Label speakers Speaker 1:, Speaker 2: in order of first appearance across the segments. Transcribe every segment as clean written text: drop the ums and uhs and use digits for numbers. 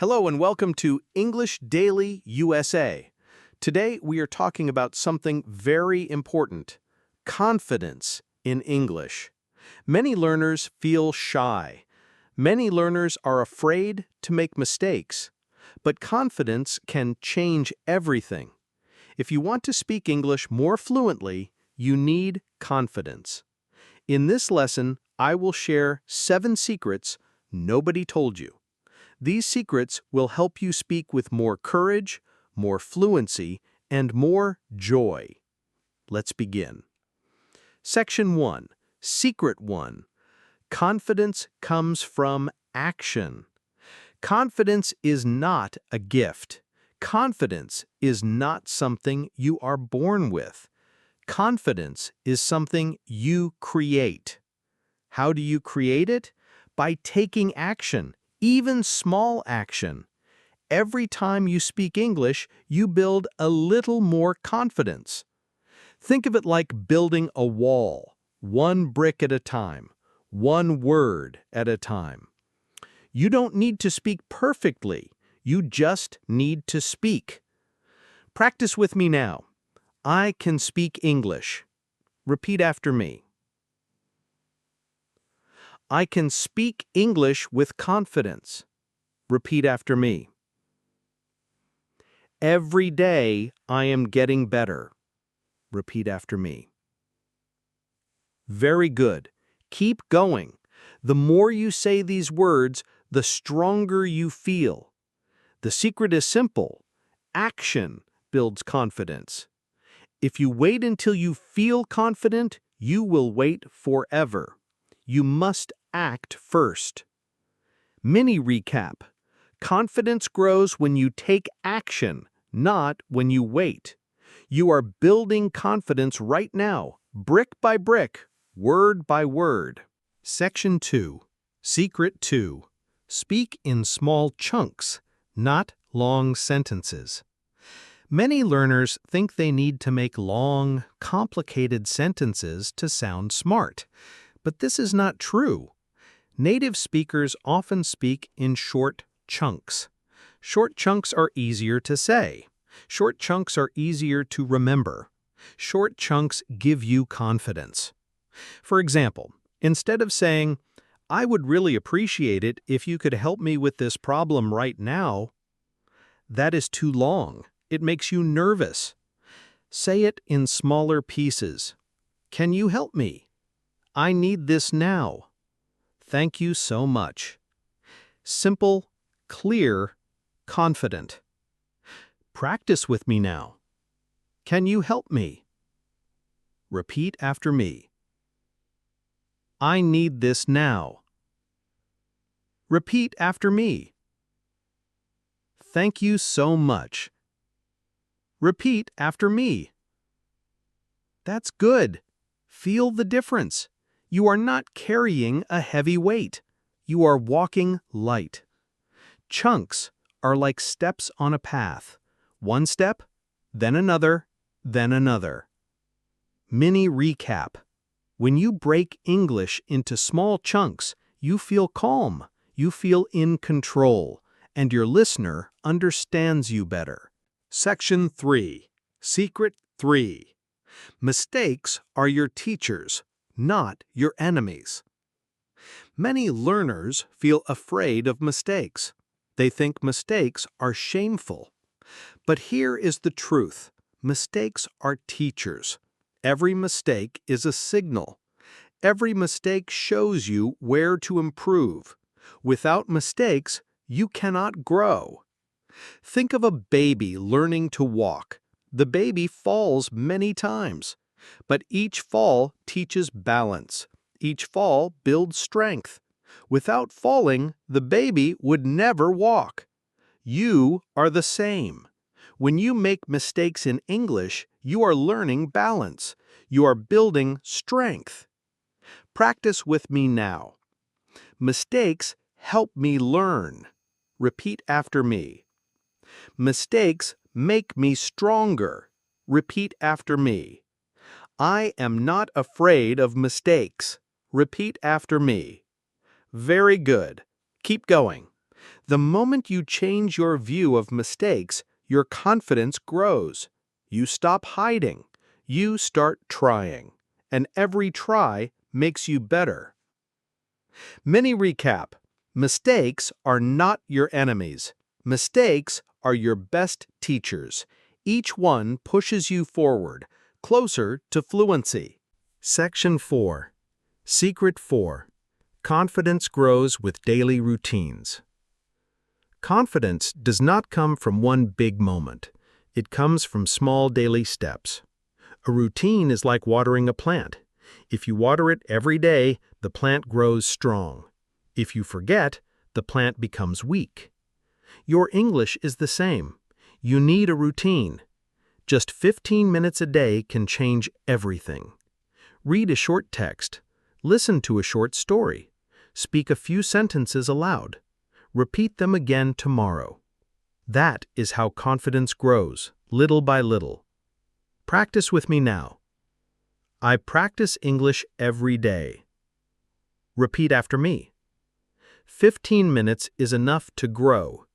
Speaker 1: Hello and welcome to English Daily USA. Today we are talking about something very important: confidence in English. Many learners feel shy. Many learners are afraid to make mistakes. But confidence can change everything. If you want to speak English more fluently, you need confidence. In this lesson, I will share 7 secrets nobody told you. These secrets will help you speak with more courage, more fluency, and more joy. Let's begin. Section 1. Secret 1. Confidence comes from action. Confidence is not a gift. Confidence is not something you are born with. Confidence is something you create. How do you create it? By taking action. Even small action. Every time you speak English, you build a little more confidence. Think of it like building a wall, one brick at a time, one word at a time. You don't need to speak perfectly, you just need to speak. Practice with me now. I can speak English. Repeat after me. I can speak English with confidence. Repeat after me. Every day I am getting better. Repeat after me. Very good. Keep going. The more you say these words, the stronger you feel. The secret is simple. Action builds confidence. If you wait until you feel confident, you will wait forever. You must act first. Mini recap. Confidence grows when you take action, not when you wait. You are building confidence right now, brick by brick, word by word. Section 2. Secret 2. Speak in small chunks, not long sentences. Many learners think they need to make long, complicated sentences to sound smart. But this is not true. Native speakers often speak in short chunks. Short chunks are easier to say. Short chunks are easier to remember. Short chunks give you confidence. For example, instead of saying, "I would really appreciate it if you could help me with this problem right now," that is too long. It makes you nervous. Say it in smaller pieces. Can you help me? I need this now. Thank you so much. Simple, clear, confident. Practice with me now. Can you help me? Repeat after me. I need this now. Repeat after me. Thank you so much. Repeat after me. That's good. Feel the difference. You are not carrying a heavy weight. You are walking light. Chunks are like steps on a path. One step, then another, then another. Mini recap. When you break English into small chunks, you feel calm, you feel in control, and your listener understands you better. Section 3. Secret 3. Mistakes are your teachers, not your enemies. Many learners feel afraid of mistakes. They think mistakes are shameful. But here is the truth. Mistakes are teachers. Every mistake is a signal. Every mistake shows you where to improve. Without mistakes, you cannot grow. Think of a baby learning to walk. The baby falls many times. But each fall teaches balance. Each fall builds strength. Without falling, the baby would never walk. You are the same. When you make mistakes in English, you are learning balance. You are building strength. Practice with me now. Mistakes help me learn. Repeat after me. Mistakes make me stronger. Repeat after me. I am not afraid of mistakes. Repeat after me. Very good. Keep going. The moment you change your view of mistakes, your confidence grows. You stop hiding. You start trying. And every try makes you better. Mini recap. Mistakes are not your enemies. Mistakes are your best teachers. Each one pushes you forward, closer to fluency. Section 4. Secret 4. Confidence grows with daily routines. Confidence does not come from one big moment. It comes from small daily steps. A routine is like watering a plant. If you water it every day, the plant grows strong. If you forget, the plant becomes weak. Your English is the same. You need a routine. Just 15 minutes a day can change everything. Read a short text. Listen to a short story. Speak a few sentences aloud. Repeat them again tomorrow. That is how confidence grows, little by little. Practice with me now. I practice English every day. Repeat after me. 15 minutes is enough to grow.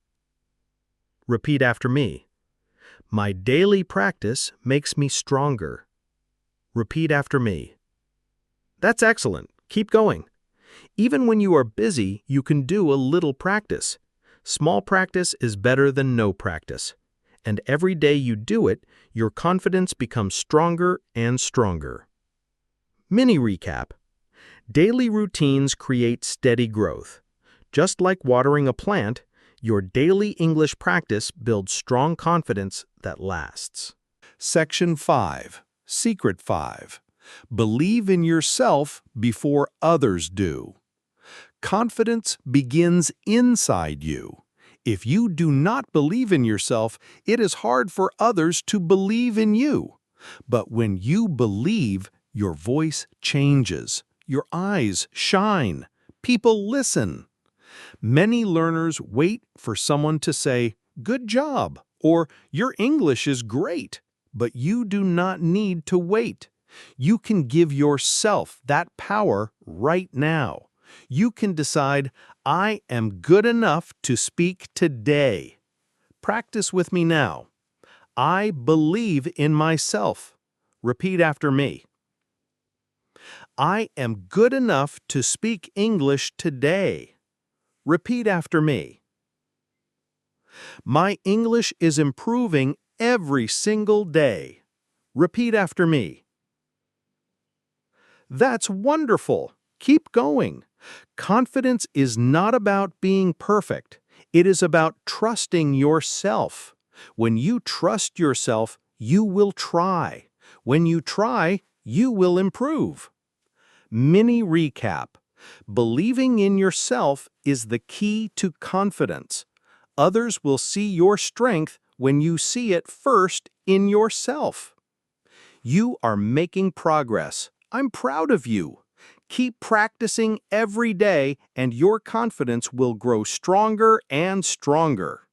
Speaker 1: Repeat after me. My daily practice makes me stronger. Repeat after me. That's excellent. Keep going. Even when you are busy, you can do a little practice. Small practice is better than no practice. And every day you do it, your confidence becomes stronger and stronger. Mini recap. Daily routines create steady growth. Just like watering a plant, your daily English practice builds strong confidence that lasts.
Speaker 2: Section 5. Secret 5. Believe in yourself before others do. Confidence begins inside you. If you do not believe in yourself, it is hard for others to believe in you. But when you believe, your voice changes. Your eyes shine. People listen. Many learners wait for someone to say, "Good job," or "Your English is great." But you do not need to wait. You can give yourself that power right now. You can decide, "I am good enough to speak today." Practice with me now. I believe in myself. Repeat after me. I am good enough to speak English today. Repeat after me. My English is improving every single day. Repeat after me. That's wonderful. Keep going. Confidence is not about being perfect. It is about trusting yourself. When you trust yourself, you will try. When you try, you will improve. Mini recap. Believing in yourself is the key to confidence. Others will see your strength when you see it first in yourself. You are making progress. I'm proud of you. Keep practicing every day, and your confidence will grow stronger and stronger.